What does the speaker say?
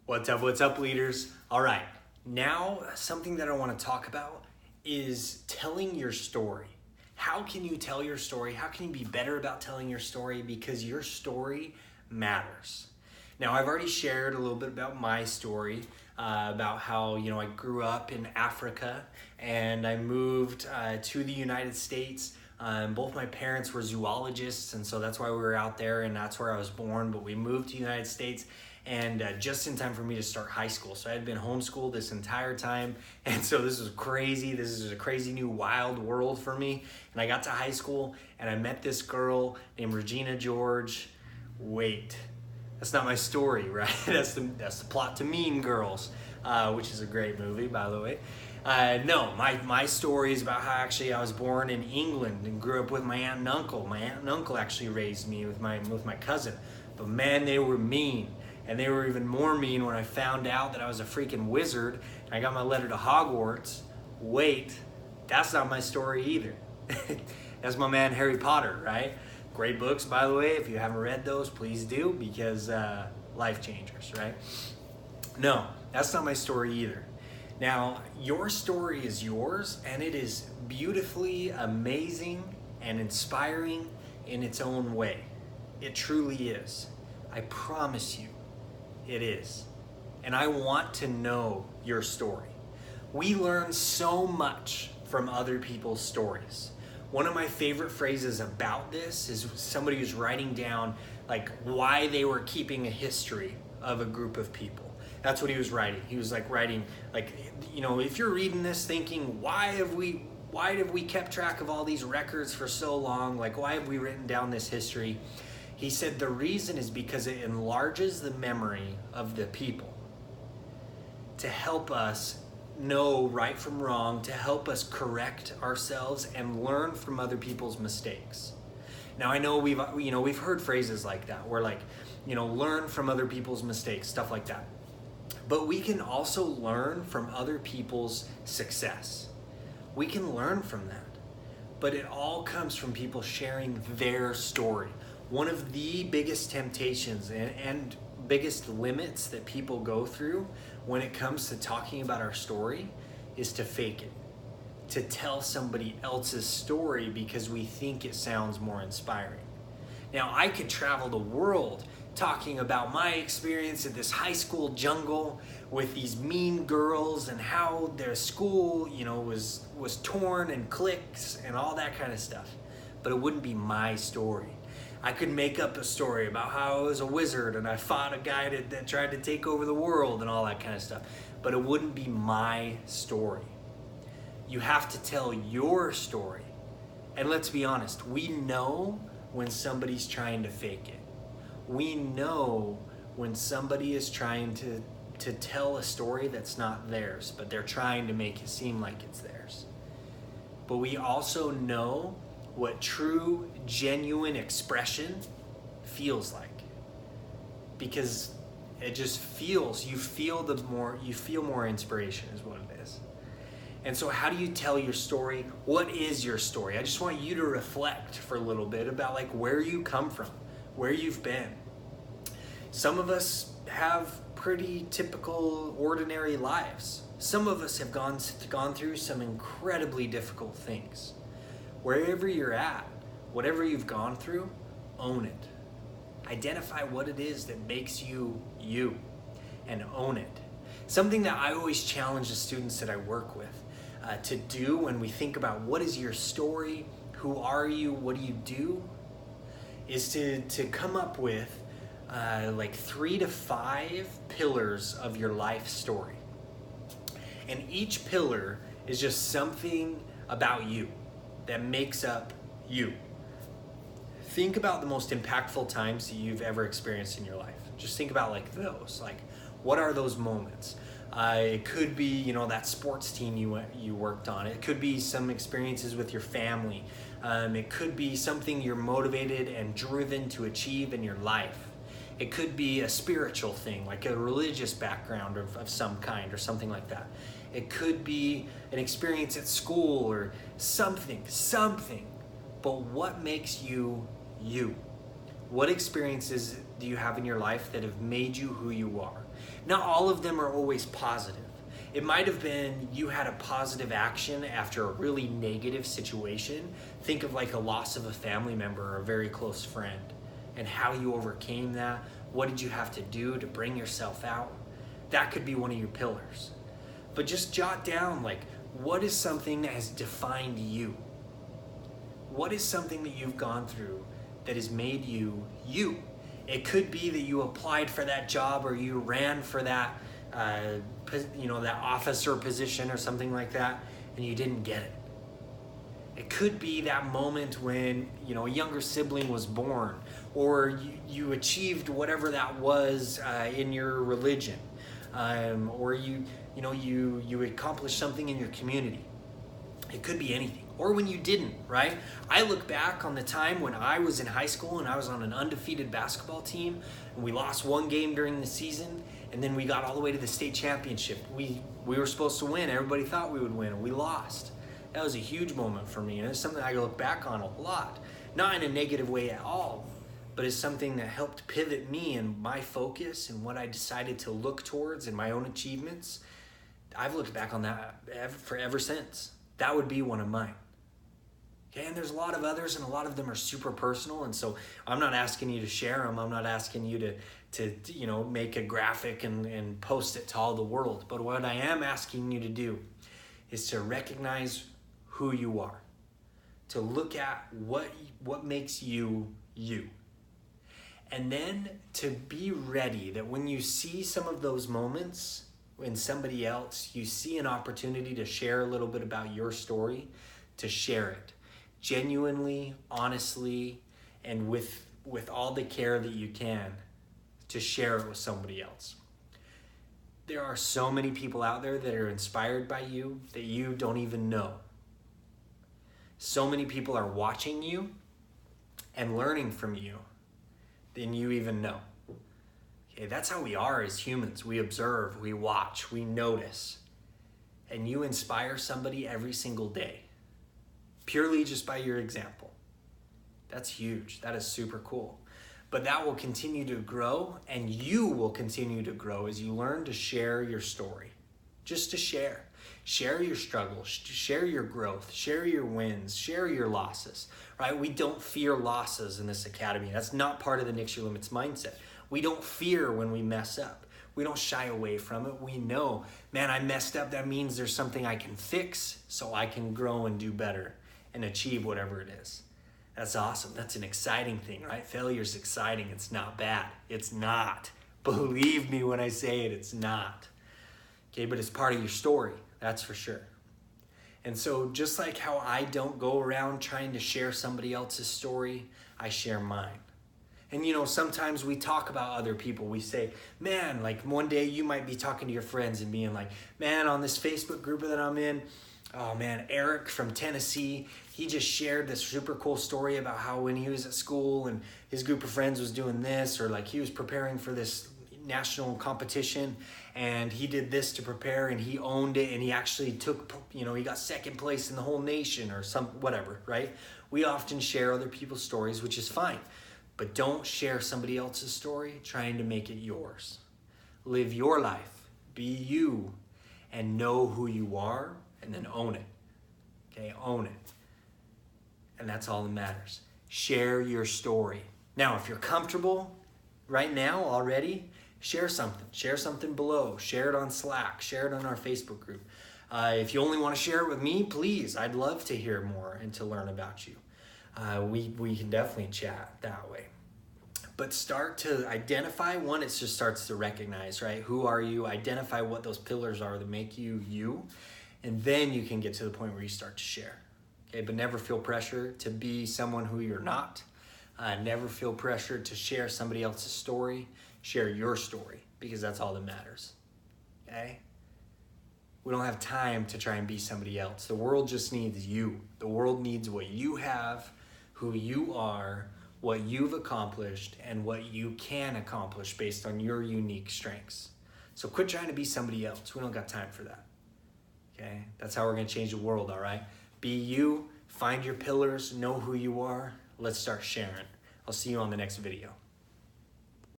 What's up, leaders? All right, now something that I want to talk about is telling your story. How can you tell your story? How can you be better about telling your story? Because your story matters. Now, I've already shared a little bit about my story, about how, I grew up in Africa and I moved to the United States. Both my parents were zoologists, and so that's why we were out there, and that's where I was born. But we moved to the United States, and just in time for me to start high school. So I had been homeschooled this entire time, and so this was crazy. This is a crazy new wild world for me. And I got to high school, and I met this girl named Regina George. Wait, that's not my story, right? That's the plot to Mean Girls, which is a great movie, by the way. No, my story is about how actually I was born in England and grew up with my aunt and uncle. My aunt and uncle actually raised me with my cousin. But man, they were mean. And they were even more mean when I found out that I was a freaking wizard and I got my letter to Hogwarts. Wait, that's not my story either. That's my man Harry Potter, right? Great books, by the way. If you haven't read those, please do, because life changers, right? No, that's not my story either. Now, your story is yours, and it is beautifully amazing and inspiring in its own way. It truly is. I promise you, it is. And I want to know your story. We learn so much from other people's stories. One of my favorite phrases about this is somebody who's writing down why they were keeping a history of a group of people. That's what he was writing. He was writing, if you're reading this thinking, why have we kept track of all these records for so long? Why have we written down this history? He said the reason is because it enlarges the memory of the people to help us know right from wrong, to help us correct ourselves and learn from other people's mistakes. Now, I know we've heard phrases like that where learn from other people's mistakes, stuff like that. But we can also learn from other people's success. We can learn from that. But it all comes from people sharing their story. One of the biggest temptations and biggest limits that people go through when it comes to talking about our story is to fake it, to tell somebody else's story because we think it sounds more inspiring. Now, I could travel the world talking about my experience at this high school jungle with these mean girls and how their school, was torn and cliques and all that kind of stuff. But it wouldn't be my story. I could make up a story about how I was a wizard and I fought a guy that tried to take over the world and all that kind of stuff. But it wouldn't be my story. You have to tell your story. And let's be honest, we know when somebody's trying to fake it. We know when somebody is trying to tell a story that's not theirs, but they're trying to make it seem like it's theirs. But we also know what true, genuine expression feels like. Because it just feels, you feel more inspiration is what it is. And so how do you tell your story? What is your story? I just want you to reflect for a little bit about where you come from, where you've been. Some of us have pretty typical, ordinary lives. Some of us have gone through some incredibly difficult things. Wherever you're at, whatever you've gone through, own it. Identify what it is that makes you you, and own it. Something that I always challenge the students that I work with to do when we think about what is your story, who are you, what do you do, is to come up with 3 to 5 pillars of your life story. And each pillar is just something about you that makes up you. Think about the most impactful times that you've ever experienced in your life. Just think about those. What are those moments? It could be, that sports team you worked on. It could be some experiences with your family. It could be something you're motivated and driven to achieve in your life. It could be a spiritual thing, like a religious background of some kind or something like that. It could be an experience at school or something. But what makes you you? What experiences do you have in your life that have made you who you are? Not all of them are always positive. It might have been you had a positive action after a really negative situation. Think of like a loss of a family member or a very close friend and how you overcame that. What did you have to do to bring yourself out? That could be one of your pillars. But just jot down, like, what is something that has defined you? What is something that you've gone through that has made you you? It could be that you applied for that job or you ran for that, that officer position or something like that, and you didn't get it. It could be that moment when, a younger sibling was born, or you achieved whatever that was in your religion, or you accomplished something in your community. It could be anything. Or when you didn't, right? I look back on the time when I was in high school and I was on an undefeated basketball team, and we lost one game during the season, and then we got all the way to the state championship. We were supposed to win. Everybody thought we would win, and we lost. That was a huge moment for me, and it's something I look back on a lot. Not in a negative way at all, but it's something that helped pivot me and my focus and what I decided to look towards and my own achievements. I've looked back on that ever since. That would be one of mine. Okay, and there's a lot of others, and a lot of them are super personal, and so I'm not asking you to share them. I'm not asking you to make a graphic and post it to all the world. But what I am asking you to do is to recognize who you are, to look at what makes you you, and then to be ready that when you see some of those moments in somebody else, you see an opportunity to share a little bit about your story, to share it genuinely, honestly, and with all the care that you can, to share it with somebody else. There are so many people out there that are inspired by you that you don't even know. So many people are watching you and learning from you than you even know. Okay, that's how we are as humans. We observe, we watch, we notice. And you inspire somebody every single day, purely just by your example. That's huge. That is super cool. But that will continue to grow, and you will continue to grow as you learn to share your story. Just to share. Share your struggles, share your growth, share your wins, share your losses, right? We don't fear losses in this academy. That's not part of the Nix Your Limits mindset. We don't fear when we mess up. We don't shy away from it. We know, man, I messed up. That means there's something I can fix so I can grow and do better and achieve whatever it is. That's awesome. That's an exciting thing, right? Failure's exciting. It's not bad. It's not. Believe me when I say it, it's not. Okay, but it's part of your story. That's for sure. And so just like how I don't go around trying to share somebody else's story, I share mine. And sometimes we talk about other people. We say, man, like one day you might be talking to your friends and being like, man, on this Facebook group that I'm in, oh man, Eric from Tennessee, he just shared this super cool story about how when he was at school and his group of friends was doing this, or like he was preparing for this national competition and he did this to prepare and he owned it and he actually took, he got second place in the whole nation or whatever, right? We often share other people's stories, which is fine, but don't share somebody else's story trying to make it yours. Live your life, be you, and know who you are, and then own it. Okay, own it. And that's all that matters. Share your story. Now, if you're comfortable right now already, share something. Share something below. Share it on Slack. Share it on our Facebook group. If you only want to share it with me, please. I'd love to hear more and to learn about you. We can definitely chat that way. But start to identify. One, it just starts to recognize, right? Who are you? Identify what those pillars are that make you you. And then you can get to the point where you start to share. Okay, but never feel pressure to be someone who you're not. Never feel pressure to share somebody else's story. Share your story, because that's all that matters. Okay? We don't have time to try and be somebody else. The world just needs you. The world needs what you have, who you are, what you've accomplished, and what you can accomplish based on your unique strengths. So quit trying to be somebody else. We don't got time for that. Okay? That's how we're going to change the world, all right? Be you, find your pillars, know who you are. Let's start sharing. I'll see you on the next video.